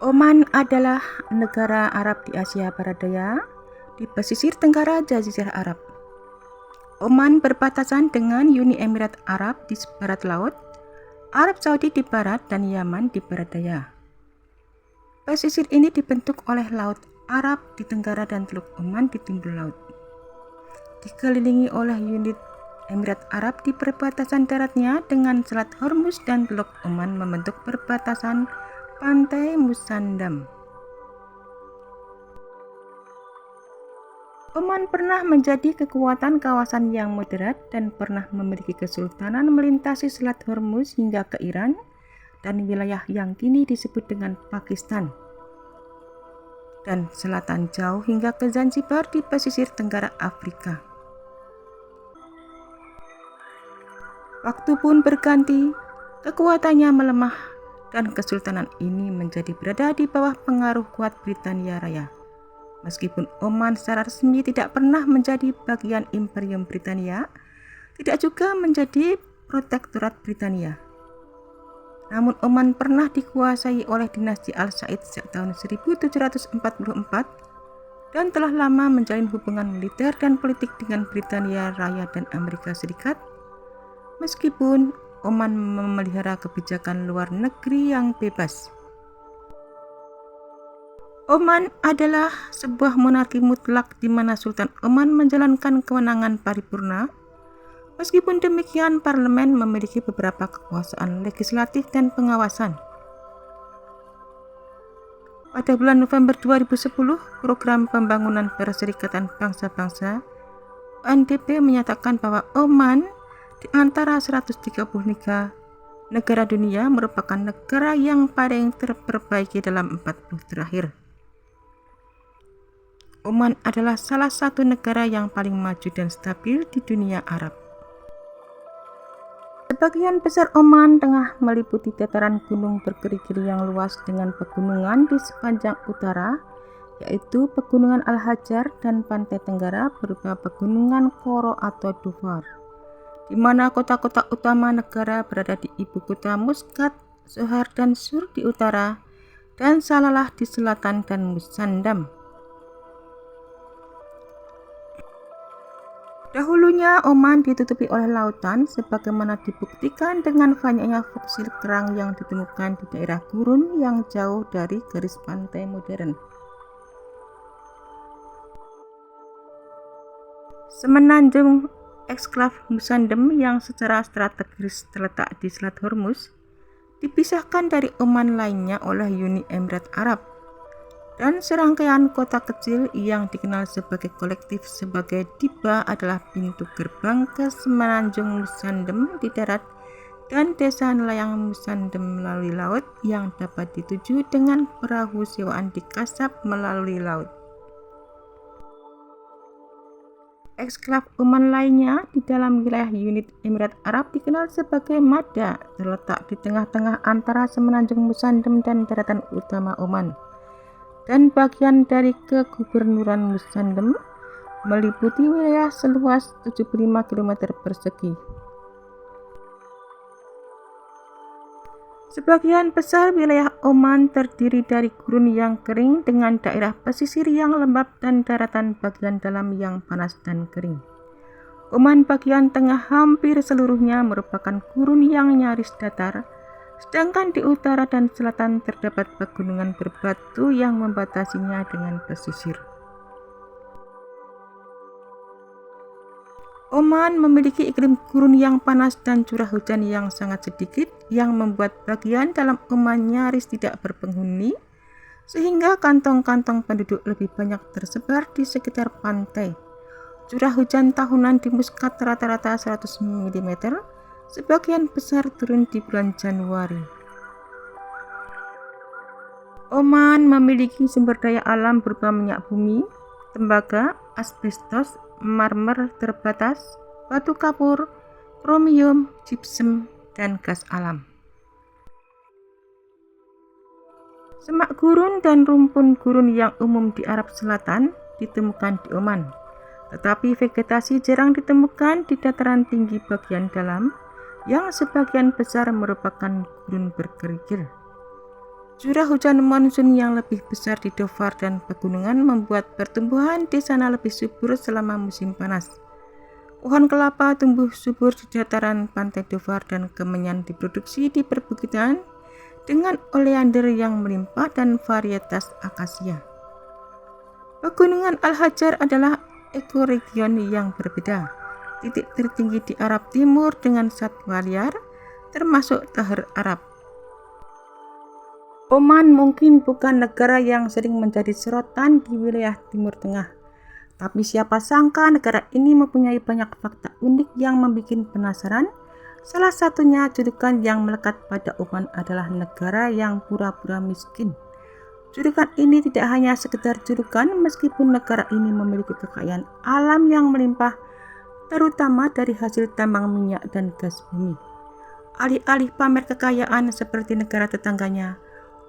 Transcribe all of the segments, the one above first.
Oman adalah negara Arab di Asia Barat Daya, di pesisir tenggara Jazirah Arab. Oman berbatasan dengan Uni Emirat Arab di barat laut, Arab Saudi di barat, dan Yaman di barat daya. Pesisir ini dibentuk oleh Laut Arab di tenggara dan Teluk Oman di timur laut. Dikelilingi oleh Uni Emirat Arab di perbatasan daratnya dengan Selat Hormuz, dan Teluk Oman membentuk perbatasan Pantai Musandam. Oman pernah menjadi kekuatan kawasan yang moderat dan pernah memiliki kesultanan melintasi Selat Hormuz hingga ke Iran dan wilayah yang kini disebut dengan Pakistan, dan selatan jauh hingga ke Zanzibar di pesisir tenggara Afrika. Waktu pun berganti, kekuatannya melemah dan kesultanan ini menjadi berada di bawah pengaruh kuat Britania Raya. Meskipun Oman secara resmi tidak pernah menjadi bagian Imperium Britania, tidak juga menjadi protektorat Britania. Namun Oman pernah dikuasai oleh dinasti Al Said sejak tahun 1744 dan telah lama menjalin hubungan militer dan politik dengan Britania Raya dan Amerika Serikat. Meskipun Oman memelihara kebijakan luar negeri yang bebas. Oman adalah sebuah monarki mutlak di mana Sultan Oman menjalankan kewenangan paripurna. Meskipun demikian, parlemen memiliki beberapa kekuasaan legislatif dan pengawasan. Pada bulan November 2010, Program Pembangunan Perserikatan Bangsa-Bangsa (UNDP) menyatakan bahwa Oman di antara 133 negara dunia merupakan negara yang paling terperbaiki dalam 40 terakhir. Oman adalah salah satu negara yang paling maju dan stabil di dunia Arab. Sebagian besar Oman tengah meliputi dataran gunung berkerikil yang luas dengan pegunungan di sepanjang utara, yaitu Pegunungan Al-Hajar, dan pantai tenggara berupa Pegunungan Koro atau Dhofar, di mana kota-kota utama negara berada di ibu kota Muscat, Sohar dan Sur di utara, dan Salalah di selatan, dan Musandam. Dahulunya Oman ditutupi oleh lautan, sebagaimana dibuktikan dengan banyaknya fosil kerang yang ditemukan di daerah gurun yang jauh dari garis pantai modern. Semenanjung eksklav Musandam yang secara strategis terletak di Selat Hormuz dipisahkan dari Oman lainnya oleh Uni Emirat Arab, dan serangkaian kota kecil yang dikenal sebagai kolektif sebagai Diba adalah pintu gerbang ke Semenanjung Musandam di darat dan desa nelayan Musandam melalui laut yang dapat dituju dengan perahu sewaan di Kasab melalui laut. Eksklav Oman lainnya di dalam wilayah Uni Emirat Arab dikenal sebagai Madda, terletak di tengah-tengah antara Semenanjung Musandam dan daratan utama Oman, dan bagian dari kegubernuran Musandam meliputi wilayah seluas 75 km persegi. Sebagian besar wilayah Oman terdiri dari gurun yang kering dengan daerah pesisir yang lembab dan daratan bagian dalam yang panas dan kering. Oman bagian tengah hampir seluruhnya merupakan gurun yang nyaris datar, sedangkan di utara dan selatan terdapat pegunungan berbatu yang membatasinya dengan pesisir. Oman memiliki iklim gurun yang panas dan curah hujan yang sangat sedikit, yang membuat bagian dalam Oman nyaris tidak berpenghuni, sehingga kantong-kantong penduduk lebih banyak tersebar di sekitar pantai. Curah hujan tahunan di Muscat rata-rata 100 mm, sebagian besar turun di bulan Januari. Oman memiliki sumber daya alam berupa minyak bumi, tembaga, asbestos, marmer terbatas, batu kapur, kromium, gypsum, dan gas alam. Semak gurun dan rumpun gurun yang umum di Arab Selatan ditemukan di Oman, tetapi vegetasi jarang ditemukan di dataran tinggi bagian dalam, yang sebagian besar merupakan gurun berkerikil. Curah hujan monsun yang lebih besar di Dhofar dan pegunungan membuat pertumbuhan di sana lebih subur selama musim panas. Pohon kelapa tumbuh subur di dataran pantai Dhofar dan kemenyan diproduksi di perbukitan dengan oleander yang melimpah dan varietas akasia. Pegunungan Al-Hajar adalah ekoregion yang berbeda. Titik tertinggi di Arab Timur dengan satwa liar, termasuk tahar Arab. Oman mungkin bukan negara yang sering menjadi sorotan di wilayah Timur Tengah, tapi siapa sangka negara ini mempunyai banyak fakta unik yang membuat penasaran. Salah satunya julukan yang melekat pada Oman adalah negara yang pura-pura miskin. Julukan ini tidak hanya sekedar julukan, meskipun negara ini memiliki kekayaan alam yang melimpah, terutama dari hasil tambang minyak dan gas bumi. Alih-alih pamer kekayaan seperti negara tetangganya,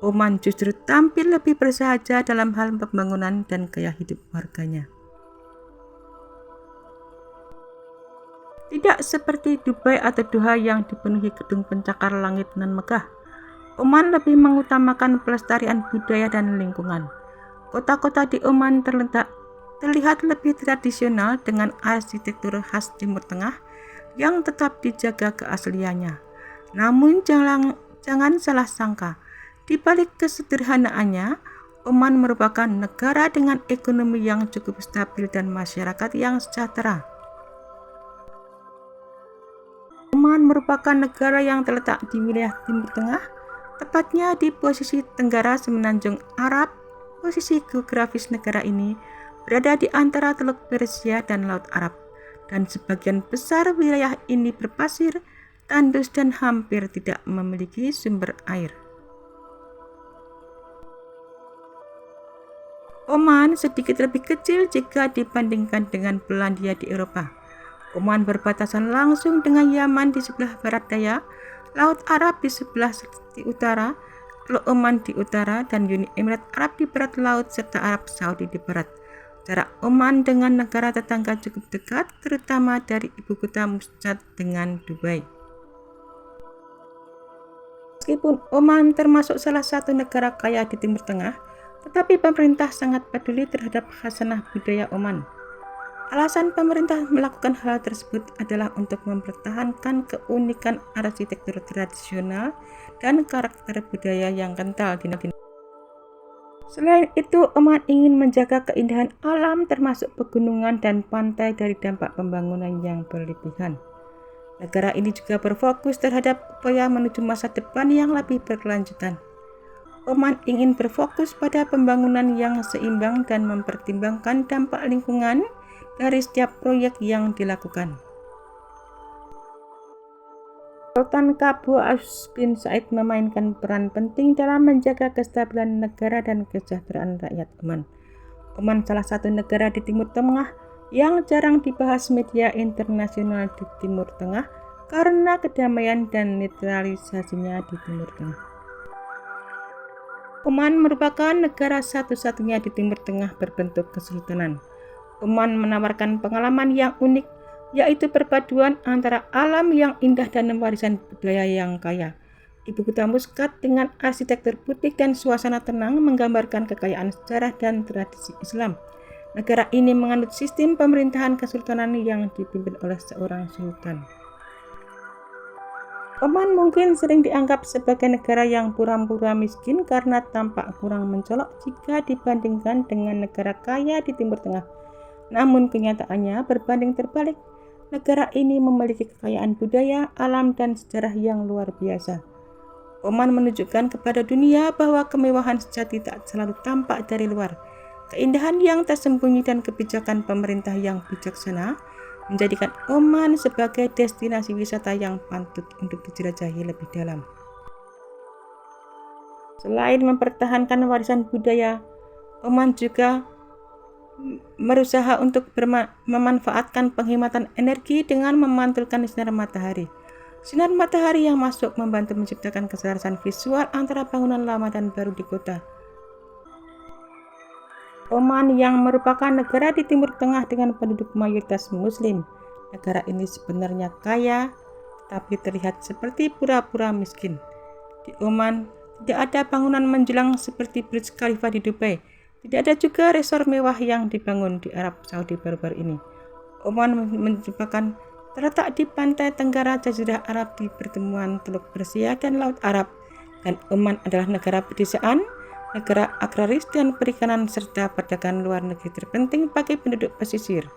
Oman justru tampil lebih bersahaja dalam hal pembangunan dan gaya hidup warganya. Tidak seperti Dubai atau Doha yang dipenuhi gedung pencakar langit nan megah, Oman lebih mengutamakan pelestarian budaya dan lingkungan. Kota-kota di Oman terlihat lebih tradisional dengan arsitektur khas Timur Tengah yang tetap dijaga keasliannya. Namun jangan salah sangka, di balik kesederhanaannya, Oman merupakan negara dengan ekonomi yang cukup stabil dan masyarakat yang sejahtera. Oman merupakan negara yang terletak di wilayah Timur Tengah, tepatnya di posisi tenggara semenanjung Arab. Posisi geografis negara ini berada di antara Teluk Persia dan Laut Arab, dan sebagian besar wilayah ini berpasir, tandus, dan hampir tidak memiliki sumber air. Oman sedikit lebih kecil jika dibandingkan dengan Polandia di Eropa. Oman berbatasan langsung dengan Yaman di sebelah barat daya, Laut Arab di sebelah utara, Teluk Oman di utara, dan Uni Emirat Arab di barat laut, serta Arab Saudi di barat. Jarak Oman dengan negara tetangga cukup dekat, terutama dari ibu kota Muscat dengan Dubai. Meskipun Oman termasuk salah satu negara kaya di Timur Tengah, tetapi pemerintah sangat peduli terhadap khasanah budaya Oman. Alasan pemerintah melakukan hal tersebut adalah untuk mempertahankan keunikan arsitektur tradisional dan karakter budaya yang kental di negeri. Selain itu, Oman ingin menjaga keindahan alam termasuk pegunungan dan pantai dari dampak pembangunan yang berlebihan. Negara ini juga berfokus terhadap upaya menuju masa depan yang lebih berkelanjutan. Oman ingin berfokus pada pembangunan yang seimbang dan mempertimbangkan dampak lingkungan dari setiap proyek yang dilakukan. Sultan Qaboos Aus bin Said memainkan peran penting dalam menjaga kestabilan negara dan kesejahteraan rakyat Oman. Oman salah satu negara di Timur Tengah yang jarang dibahas media internasional di Timur Tengah karena kedamaian dan netralisasinya di Timur Tengah. Oman merupakan negara satu-satunya di Timur Tengah berbentuk kesultanan. Oman menawarkan pengalaman yang unik, yaitu perpaduan antara alam yang indah dan warisan budaya yang kaya. Ibu kota Muscat dengan arsitektur putih dan suasana tenang menggambarkan kekayaan sejarah dan tradisi Islam. Negara ini menganut sistem pemerintahan kesultanan yang dipimpin oleh seorang sultan. Oman mungkin sering dianggap sebagai negara yang pura-pura miskin karena tampak kurang mencolok jika dibandingkan dengan negara kaya di Timur Tengah. Namun kenyataannya berbanding terbalik. Negara ini memiliki kekayaan budaya, alam, dan sejarah yang luar biasa. Oman menunjukkan kepada dunia bahwa kemewahan sejati tak selalu tampak dari luar. Keindahan yang tersembunyi dan kebijakan pemerintah yang bijaksana menjadikan Oman sebagai destinasi wisata yang patut untuk dijelajahi lebih dalam. Selain mempertahankan warisan budaya, Oman juga berusaha untuk memanfaatkan penghematan energi dengan memantulkan sinar matahari. Sinar matahari yang masuk membantu menciptakan keselarasan visual antara bangunan lama dan baru di kota. Oman yang merupakan negara di Timur Tengah dengan penduduk mayoritas Muslim. Negara ini sebenarnya kaya, tapi terlihat seperti pura-pura miskin. Di Oman, Tidak ada bangunan menjulang seperti Burj Khalifa di Dubai. Tidak ada juga resort mewah yang dibangun di Arab Saudi baru-baru ini. Oman merupakan terletak di pantai tenggara Jazirah Arab di pertemuan Teluk Persia dan Laut Arab, dan Oman adalah negara pedesaan, negara agraris dan perikanan serta perdagangan luar negeri terpenting bagi penduduk pesisir.